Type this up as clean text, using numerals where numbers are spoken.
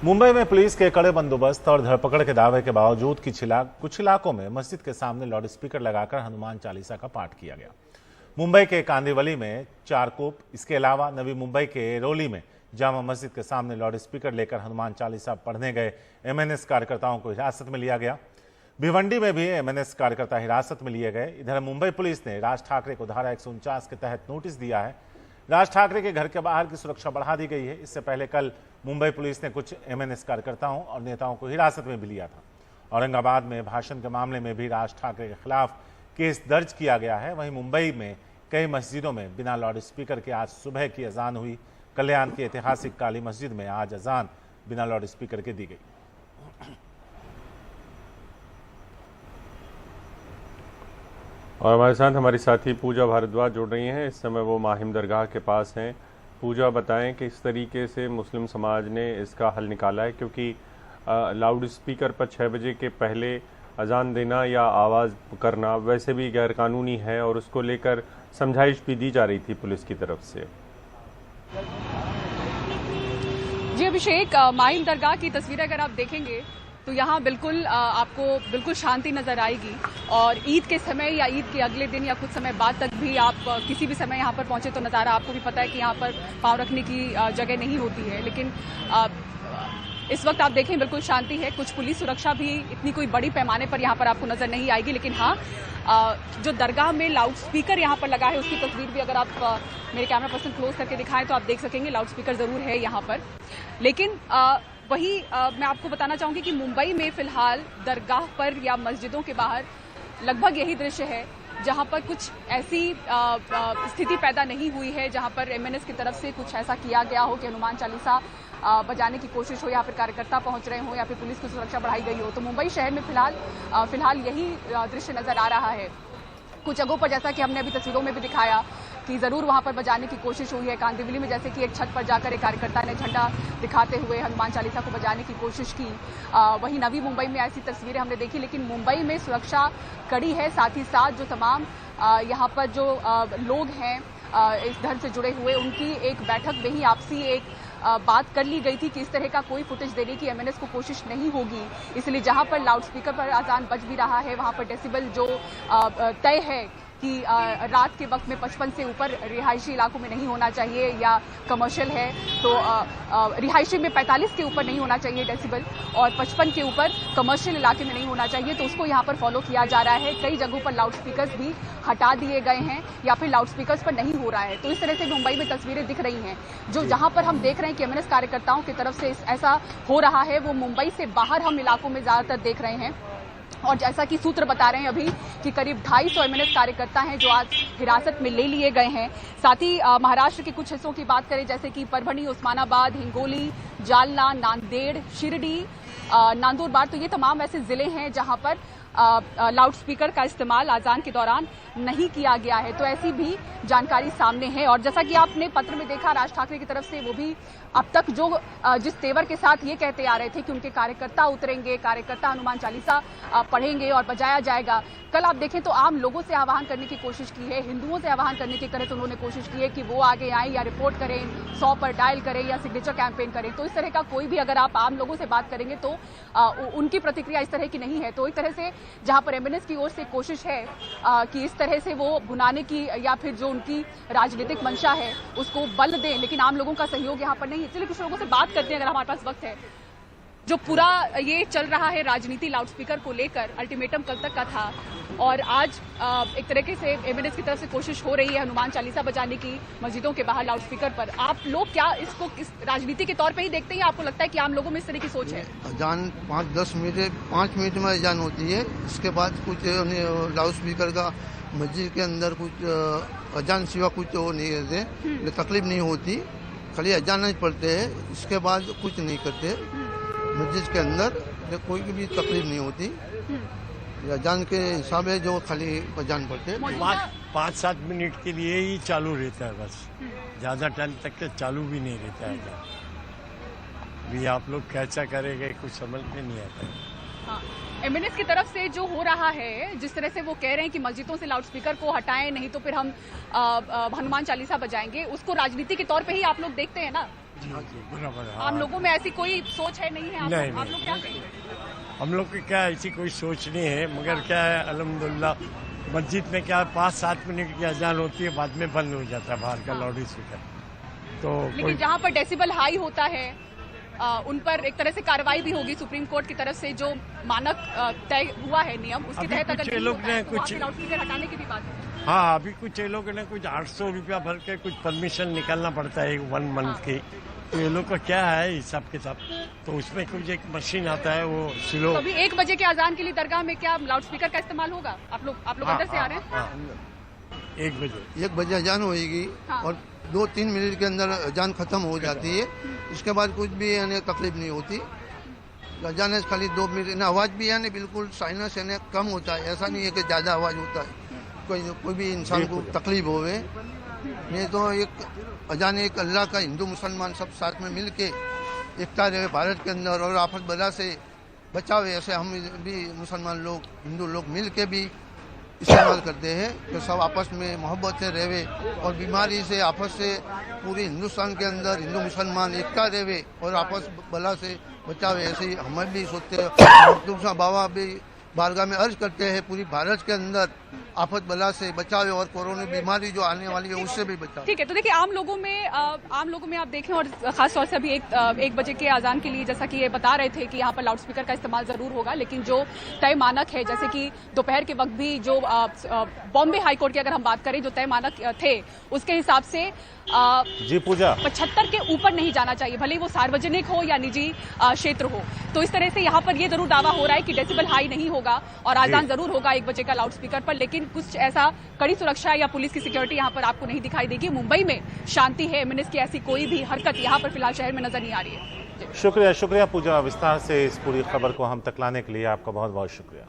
मुंबई में पुलिस के कड़े बंदोबस्त और धरपकड़ के दावे के बावजूद कुछ इलाकों में मस्जिद के सामने लाउड स्पीकर लगाकर हनुमान चालीसा का पाठ किया गया। मुंबई के कांदिवली में चारकोप, इसके अलावा नवी मुंबई के एरोली में जामा मस्जिद के सामने लाउड स्पीकर लेकर हनुमान चालीसा पढ़ने गए एमएनएस कार्यकर्ताओं को हिरासत में लिया गया। भिवंडी में भी एमएनएस कार्यकर्ता हिरासत में लिए गए। इधर मुंबई पुलिस ने राज ठाकरे को धारा 149 के तहत नोटिस दिया है। राज ठाकरे के घर के बाहर की सुरक्षा बढ़ा दी गई है। इससे पहले कल मुंबई पुलिस ने कुछ एमएनएस कार्यकर्ताओं और नेताओं को हिरासत में भी लिया था। औरंगाबाद में भाषण के मामले में भी राज ठाकरे के खिलाफ केस दर्ज किया गया है। वहीं मुंबई में कई मस्जिदों में बिना लाउड स्पीकर के आज सुबह की अजान हुई। कल्याण की ऐतिहासिक काली मस्जिद में आज अजान बिना लाउड स्पीकर के दी गई। और हमारे साथ हमारी साथी पूजा भारद्वाज जुड़ रही हैं। इस समय वो माहिम दरगाह के पास हैं। पूजा, बताएं कि इस तरीके से मुस्लिम समाज ने इसका हल निकाला है, क्योंकि लाउड स्पीकर पर 6 बजे के पहले अजान देना या आवाज़ करना वैसे भी गैरकानूनी है और उसको लेकर समझाइश भी दी जा रही थी पुलिस की तरफ से। जी अभिषेक, माहिम दरगाह की तस्वीरें अगर आप देखेंगे तो यहाँ बिल्कुल आपको बिल्कुल शांति नजर आएगी। और ईद के समय या ईद के अगले दिन या कुछ समय बाद तक भी आप किसी भी समय यहाँ पर पहुंचे तो नज़ारा आपको भी पता है कि यहाँ पर पाँव रखने की जगह नहीं होती है। लेकिन इस वक्त आप देखें बिल्कुल शांति है। कुछ पुलिस सुरक्षा भी इतनी कोई बड़ी पैमाने पर यहाँ पर आपको नजर नहीं आएगी। लेकिन हाँ, जो दरगाह में लाउड स्पीकर यहाँ पर लगा है उसकी तस्वीर भी अगर आप मेरे कैमरा पर्सन क्लोज करके दिखाएं तो आप देख सकेंगे लाउड स्पीकर जरूर है यहाँ पर। लेकिन वही मैं आपको बताना चाहूंगी कि मुंबई में फिलहाल दरगाह पर या मस्जिदों के बाहर लगभग यही दृश्य है जहां पर कुछ ऐसी स्थिति पैदा नहीं हुई है जहां पर एमएनएस की तरफ से कुछ ऐसा किया गया हो कि हनुमान चालीसा बजाने की कोशिश हो या फिर कार्यकर्ता पहुंच रहे हो या फिर पुलिस की सुरक्षा बढ़ाई गई हो। तो मुंबई शहर में फिलहाल यही दृश्य नजर आ रहा है। कुछ जगहों पर जैसा कि हमने अभी तस्वीरों में भी दिखाया कि जरूर वहां पर बजाने की कोशिश हुई है। कांदिवली में जैसे कि एक छत पर जाकर एक कार्यकर्ता ने झंडा दिखाते हुए हनुमान चालीसा को बजाने की कोशिश की। वहीं नवी मुंबई में ऐसी तस्वीरें हमने देखी। लेकिन मुंबई में सुरक्षा कड़ी है। साथ ही साथ जो तमाम यहाँ पर जो लोग हैं इस धर्म से जुड़े हुए, उनकी एक बैठक में ही आपसी एक बात कर ली गई थी कि इस तरह का कोई फुटेज देने की एमएनएस को कोशिश नहीं होगी। इसलिए जहां पर लाउड स्पीकर पर अजान बज भी रहा है वहां पर डेसिबल जो तय है कि रात के वक्त में 55 से ऊपर रिहायशी इलाकों में नहीं होना चाहिए या कमर्शियल है तो रिहायशी में 45 के ऊपर नहीं होना चाहिए डेसिबल और 55 के ऊपर कमर्शियल इलाके में नहीं होना चाहिए। तो उसको यहाँ पर फॉलो किया जा रहा है। कई जगहों पर लाउड स्पीकर्स भी हटा दिए गए हैं या फिर लाउड स्पीकर्स पर नहीं हो रहा है। तो इस तरह से मुंबई में तस्वीरें दिख रही हैं। जो जहां पर हम देख रहे हैं कि एमएनएस कार्यकर्ताओं की तरफ से ऐसा हो रहा है वो मुंबई से बाहर हम इलाकों में ज्यादातर देख रहे हैं। और जैसा कि सूत्र बता रहे हैं अभी कि करीब 250 एमएनएस कार्यकर्ता हैं जो आज हिरासत में ले लिए गए हैं। साथ ही महाराष्ट्र के कुछ हिस्सों की बात करें जैसे कि परभणी, उस्मानाबाद, हिंगोली, जालना, नांदेड़, शिरडी, नंदुरबार, तो ये तमाम ऐसे जिले हैं जहां पर लाउड स्पीकर का इस्तेमाल अजान के दौरान नहीं किया गया है। तो ऐसी भी जानकारी सामने है। और जैसा कि आपने पत्र में देखा राज ठाकरे की तरफ से वो भी अब तक जो जिस तेवर के साथ ये कहते आ रहे थे कि उनके कार्यकर्ता उतरेंगे, कार्यकर्ता हनुमान चालीसा पढ़ेंगे और बजाया जाएगा। कल आप देखें तो आम लोगों से आह्वान करने की कोशिश की है, हिंदुओं से आह्वान करने की तरह उन्होंने कोशिश की है कि वो आगे आए या रिपोर्ट करें, 100 पर डायल करें या सिग्नेचर कैंपेन करें। तो इस तरह का कोई भी अगर आप आम लोगों से बात करेंगे तो उनकी प्रतिक्रिया इस तरह की नहीं है। तो एक तरह से जहां पर एमएनएस की ओर से कोशिश है कि इस तरह से वो भुनाने की या फिर जो उनकी राजनीतिक मंशा है उसको बल दें, लेकिन आम लोगों का सहयोग यहाँ पर नहीं है। चलिए कुछ लोगों से बात करते हैं अगर हमारे पास वक्त है। जो पूरा ये चल रहा है राजनीति लाउड स्पीकर को लेकर, अल्टीमेटम कल तक का था और आज एक तरीके से एमएनएस की तरफ से कोशिश हो रही है हनुमान चालीसा बजाने की मस्जिदों के बाहर लाउड स्पीकर पर। आप लोग क्या इसको इस राजनीति के तौर पे ही देखते हैं या आपको लगता है कि आम लोगों में इस तरह की सोच है? अजान 5 मिनट में अजान होती है। इसके बाद कुछ लाउड स्पीकर का मस्जिद के अंदर कुछ अजान सिवा कुछ वो नहीं करते, तकलीफ नहीं होती, खाली अजान नहीं पढ़ते हैं। इसके बाद कुछ नहीं करते मस्जिद के अंदर, कोई की भी तकलीफ नहीं होती। अजान के हिसाब है जो खाली अजान पढ़ते 5-7 मिनट के लिए ही चालू रहता है, बस ज्यादा टाइम तक के चालू भी नहीं रहता है अजान। भी आप लोग कैसा करेंगे कुछ समझ में नहीं आता है। एमएनएस की तरफ से जो हो रहा है, जिस तरह से वो कह रहे हैं कि मस्जिदों से लाउड स्पीकर को हटाएं नहीं तो फिर हम हनुमान चालीसा बजाएंगे, उसको राजनीति के तौर पे ही आप लोग देखते हैं ना? जी जी बराबर है। आम लोगों में ऐसी कोई सोच है नहीं है? नहीं, आप लोग क्या नहीं। कहेंगे? हम लोग की क्या ऐसी कोई सोच नहीं है, मगर क्या है अल्हम्दुलिल्लाह मस्जिद में क्या 5-7 मिनट की अजान होती है, बाद में बंद हो जाता है बाहर का लाउड स्पीकर। तो लेकिन कोई जहाँ पर डेसिबल हाई होता है उन पर एक तरह से कार्रवाई भी होगी सुप्रीम कोर्ट की तरफ से, जो मानक तय हुआ है नियम उसके अभी तहत कुछ अगर ये नहीं लोग होता ने है, तो वहाँ कुछ- पे लाउडस्पीकर हटाने की भी बात है। हाँ, अभी कुछ ये लोगों ने कुछ 800 रुपया भर के कुछ परमिशन निकालना पड़ता है 1 मंथ की। तो ये लोग का क्या है हिसाब किताब, तो उसमें कुछ एक मशीन आता है वो स्लो। तो अभी 1 बजे के अजान के लिए दरगाह में क्या लाउडस्पीकर का इस्तेमाल होगा? आप लोग अंदर से आ रहे हैं? 1 बजे 1 बजे अजान होएगी हाँ। और 2-3 मिनट के अंदर अजान खत्म हो जाती है। इसके बाद कुछ भी यानी तकलीफ नहीं होती। अजान है खाली 2 मिनट, आवाज़ भी यानी बिल्कुल साइनस यानी कम होता है, ऐसा नहीं है कि ज़्यादा आवाज़ होता है, कोई भी इंसान को तकलीफ होवे। नहीं तो एक अजान एक अल्लाह का हिंदू मुसलमान सब साथ में मिल के एकता रहे भारत के अंदर और आफत बला से बचावे, ऐसे हम भी मुसलमान लोग हिंदू लोग मिल के भी इस्तेमाल करते हैं कि सब आपस में मोहब्बत से रहे और बीमारी से आपस से पूरे हिंदुस्तान के अंदर हिंदू मुसलमान एकता रहे और आपस बला से बचावे। ऐसे ही हम भी सोचते हैं, बाबा भी बारगाह में अर्ज करते हैं पूरी भारत के अंदर आफत बला से बचावे और कोरोना बीमारी जो आने वाली है उससे भी बचावे। ठीक है, तो देखिए आम लोगों में आप देखें और खास तौर से अभी 1 बजे के अजान के लिए जैसा कि ये बता रहे थे कि यहाँ पर लाउडस्पीकर का इस्तेमाल जरूर होगा, लेकिन जो तय मानक है जैसे कि दोपहर के वक्त भी जो बॉम्बे हाईकोर्ट की अगर हम बात करें जो तय मानक थे उसके हिसाब से जी पूजा 75 के ऊपर नहीं जाना चाहिए, भले ही वो सार्वजनिक हो या निजी क्षेत्र हो। तो इस तरह से यहाँ पर ये जरूर दावा हो रहा है कि डेसिबल हाई नहीं होगा और आजान जरूर होगा 1 बजे का लाउडस्पीकर पर, लेकिन कुछ ऐसा कड़ी सुरक्षा या पुलिस की सिक्योरिटी यहाँ पर आपको नहीं दिखाई देगी। मुंबई में शांति है, एमएनएस की ऐसी कोई भी हरकत यहाँ पर फिलहाल शहर में नजर नहीं आ रही है। शुक्रिया पूजा, विस्तार से इस पूरी खबर को हम तक लाने के लिए आपका बहुत बहुत शुक्रिया।